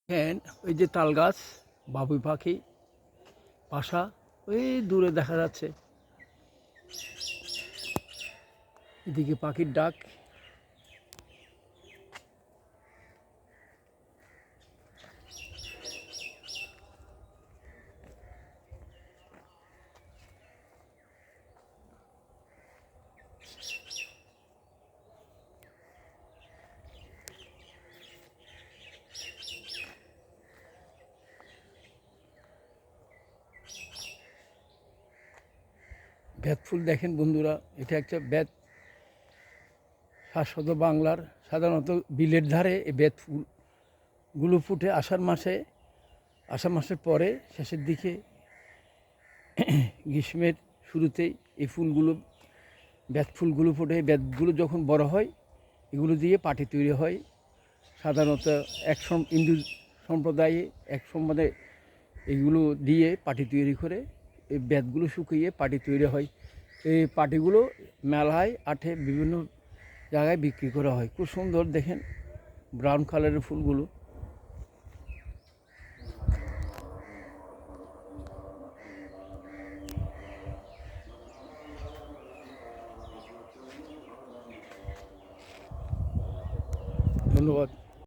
হ্যাঁ, ওই যে তাল গাছ, বাবুই পাখি, বাসা ওই দূরে দেখা যাচ্ছে। এদিকে পাখির ডাক। বেত ফুল দেখেন বন্ধুরা, এটা একটা বেত। শাশ্বত বাংলার সাধারণত বিলের ধারে এই বেত ফুলগুলো ফুটে আষাঢ় মাসের পরে শেষের দিকে গ্রীষ্মের শুরুতেই এই ফুলগুলো, বেত ফুলগুলো ফুটে। বেতগুলো যখন বড় হয় এগুলো দিয়ে পাটি তৈরি হয়। সাধারণত হিন্দু সম্প্রদায়ে এক সম্প্রদায় এগুলো দিয়ে পাটি তৈরি করে। এই বেতগুলো শুকিয়ে পাটি তৈরি হয়। এই পাটিগুলো মেলায় আঠে বিভিন্ন জায়গায় বিক্রি করা হয়। খুব সুন্দর দেখেন ব্রাউন কালারের ফুলগুলো। ধন্যবাদ।